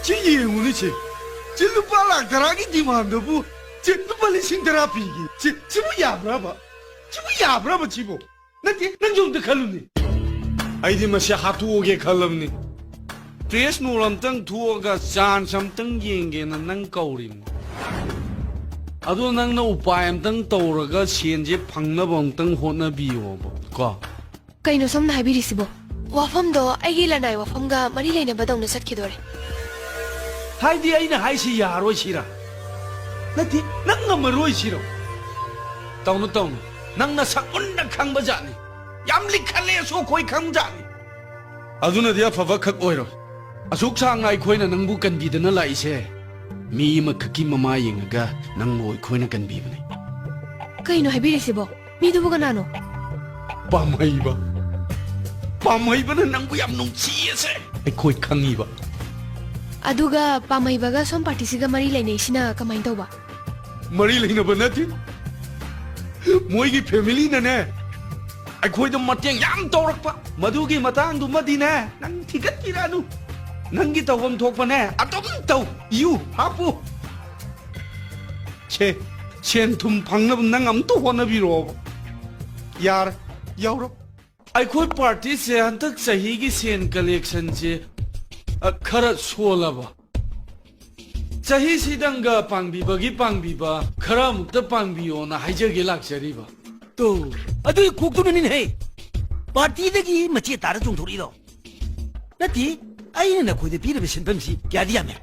这业务的钱，这都把那个那个地方都不，这都把你新的那比的，这不压不了吧？这不压不了吧？这不，那用的可能呢？哎，你们是哈多给可能呢？Dress nu lam tang thua ga chan sam tang yeng ge na nang kaurim adu nang na upayam tang tawraga sen je phangna bang tang hona bi wo ko kaino samna haibiri sibo wafam do aigi lanai wafam ga mari leina badong na satkidore haidi aina haisi yaroi sira nati nang ngamaroi sira tawnu nang na sakun na khangba jani yam likhale so koi khang jani aduna dia phava khak oiro asuk sang ai khoina nangbu kan bi dana lai se mi ma khaki mama yenga nang oi khoina kan bi bane kaino haibiri sibo mi du buga nano pamai ba na nangbu yam nung chi se ai khoi khangi ba aduga pamai baga som party siga mari lainai sina kamain tawba mari laina ba nati moi gi family na ne ai khoi da mateng yam tawrak pa madugi matang du madi ne nang thigat kiranu nangi tawam thokpa ne atom taw yu hapu chen thum phangna nang am to hona biro yar yauro ai khoi party se antak sahi gi sen collection je khara sola ba sahi sidanga pangbi ba khara mukta pangbi ona haije ge lakchari ba to adu koktu ni he party de gi machi tar jung thori do nati ai na khoi de pir be senpam si kya diya me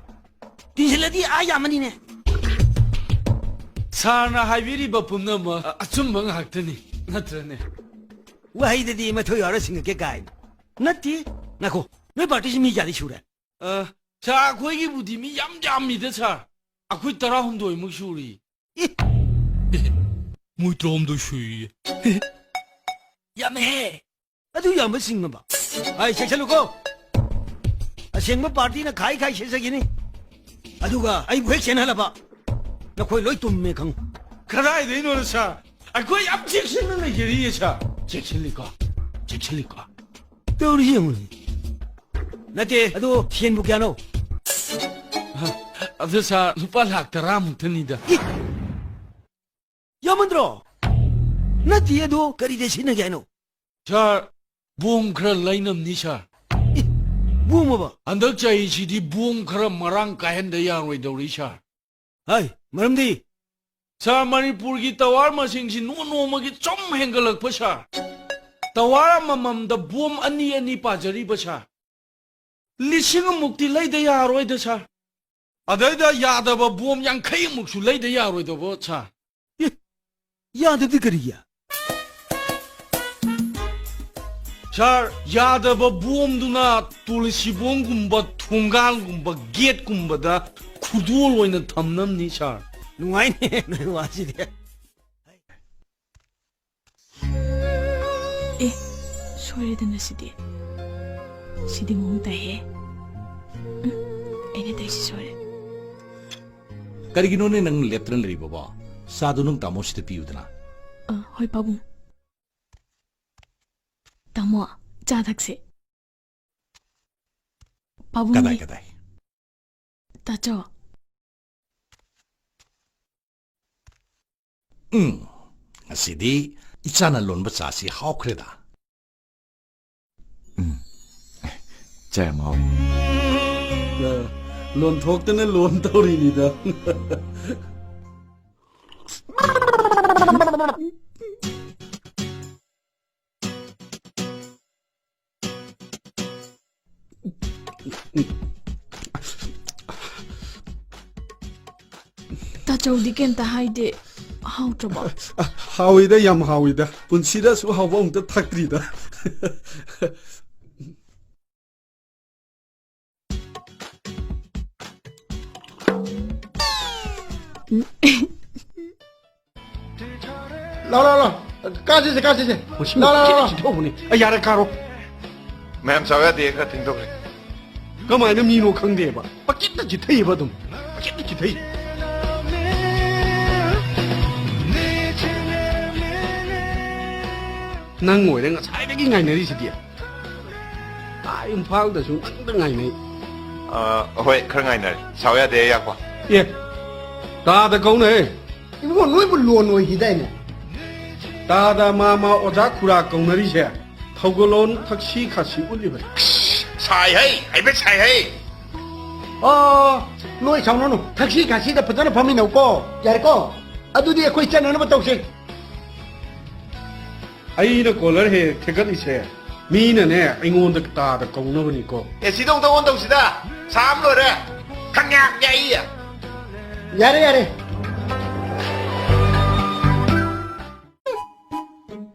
tinseladi aya mani ne sarna haibiri ba pumna ma achum bang haktani natrane wai de di ma thoy ara sing ke gai nati na ko me party si mi ja di shure cha khoi gi budi mi yam mi de cha akhoi tara hum doi mu shuri mui trom do shui ya me adu ya ma sing ma ba ai chelu ko asengma party na khai se gini aduga ai bhek chen hala ba na khoi loi tum me khang kharai de no sa akhoi objection na yeri cha chechili ka tori yeng na te adu chen bu kya no adu sa lupa lak taram thani da yamandro na ti adu kari de sin ga no cha bom khra lainam ni sa buông mà bà andak chai chi di buông khara marang kahen da yang roi dori sha ai maram di sa manipur gi tawar ma sing si no ma gi chom hengalak pa sha tawar mamam da bom ani pa jari ba sha lising mukti lai da ya roi da sha adai da ya da ba bom yang khai muk su lai da ya roi da ba sha ya da di kariya Sir, yadaba boom duna tulsi boom gumba thungal gumba gate gumba da khudol oina thamnam ni sir. Nungai ne wa si de. Sorry dana sidi. Sidi mong ta he. Ene dai si sorry. Karigino ne nang leptran ri baba. Sadu nung tamo site piudna. Hoi babung. Tamo cha thakse babung kadai ta cho asidi ichana lon ba cha si haw khreda cha mau lon thok tane lon tori ni da ta cho di ken ta haide how to ba hawida yam hawida punsida su hawong ta thakri da la kasi se la thobuni ayara karo ma'am sawa de ka ting dok kama na mi no khang de ba pakit na ji thai ba dum pakit na ji thai nang ngồi đây ngài sai cái ngày này đi sự kiện tại Imphal da su nang ngai nei ꯍꯣꯏ ꯈꯔ ꯉꯥꯏꯅꯔꯦ ꯁꯥꯎ ꯌꯥꯗꯦ ꯌꯥꯛꯄ 예 다다 공네 이거 너무 로노 기다이네. 다다 마마 오자 쿠라 공너리세 타고론 탁시 카시 울리베 ชายเฮ้ยไอ้เป็นชายเฮ้ย 너의 장로는 택시 가시다 부자는 범위 넣고 야리고 아두디에 거기 있잖아 너무 똑씩. 아이는 꼴러해 개가리세 미는에 잉온드 다다 공너니까 เอสีตรงตะวันตกสิดาสามเลยนะขังงากใหญ่อะ 야래.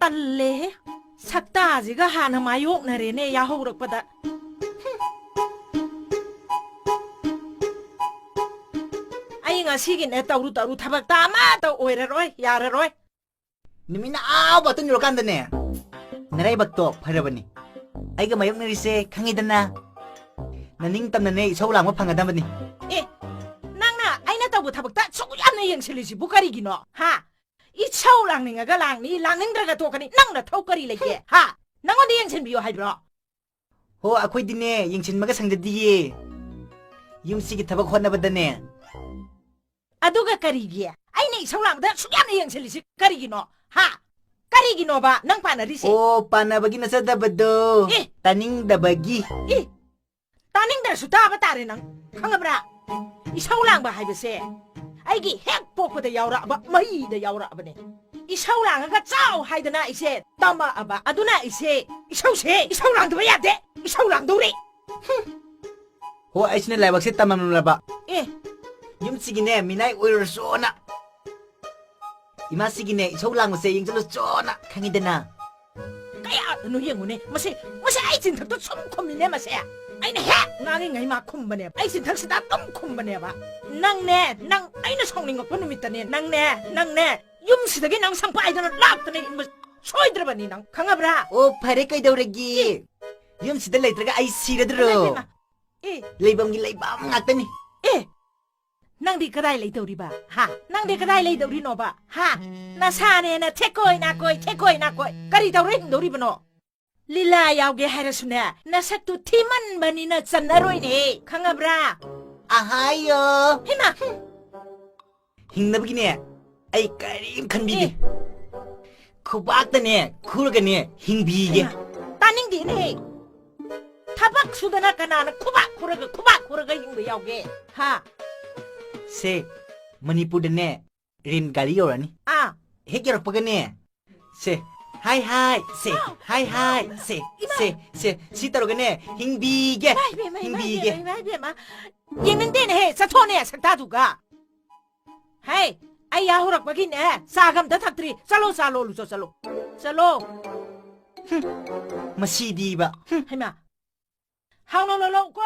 딸래 삭다지가 하나 마욕 나래네 야호럭보다 아이가 시긴 애 따우루 타박 다마다 오해라로이 야라로이 Nimina aw batun yo kanda ne. Naray bakto parabani. Ay ga mayok narise kangidan na. Naning tam na ne isaw lang mapangadam bani. 에 낭나 아이나 따부 타박다 소구야네 영실리지 부가리기노 하 이 차오랑닝아가 랑니 랑닝들가 도가니 낭나 타우거리 레게 하 낭어디 영실 비요 하이브로 Ho ako'y din ne yung sin magasang dadiye. Yung sige tabak hot na badane. 아두가 까리기야 아이네 이차오랑다 수야네 영실리지 까리기노 하 까리기노 봐 낭파나리시 Oh panabagi na sa dabado. Eh. Taning dabagi. 이 따닝들 수다바 따레낭 강아브라 이 사울랑바 하이버세 아이기 핵 뽑고다 야우라바 마이다 야우라바네 이 사울랑아가 짜오 하이드나 이세 따마아바 아두나 이세 이 사우세 이 사울랑도 봐야 돼이 사울랑도 우리 Ho ay sinalawag si tamam na ba. 예 Yung sige ne minay oil sona. Ima sige ne isaw lang sa yung salo sona kangidan na. 까야 너 형우네 마세 아이진 턱도 좀 콤미네 마세야 아이네 핵 나게 ngaihak 콤바네 아이진 턱시다 좀 콤바네 봐 낭네 낭 아이네 성링거 보놈있다네 낭네 юм시다게 낭 상파 아이들은 락더네 뭐 소이 들어봐니 낭 강아브라 Oh pare kay daw ragi. Yung sida lay talaga ay sira dro. 예 Laybam gi laybam ngatan ni. 예 낭디 그다이 레이더리바 하 낭디 그다이 레이더리노바 하 나사네나 태코이 나코이 까리더리 노리브노 릴라 야오게 하르수네 나삭도 티만 바니나 짠나로이네 강아브라 Ahayo. 히마 Hingnabagi ne ay karim kanbigi. Kubak ne kurga ne hingbige. 따닝디네 타박 수다나 까나나 쿠박 쿠르가 힘도 야오게 하 Se Manipur ne rin gali yorani. 아 Hekir pagane. Se hi se sitaro gane hingbige. hingbige. 마이베마 얘는데네 사토네 sak다두가 하이 아이야 호락박이네 사감다 탁들이 살로 루소 살로 Masidi ba? 하이마 하우노로로 고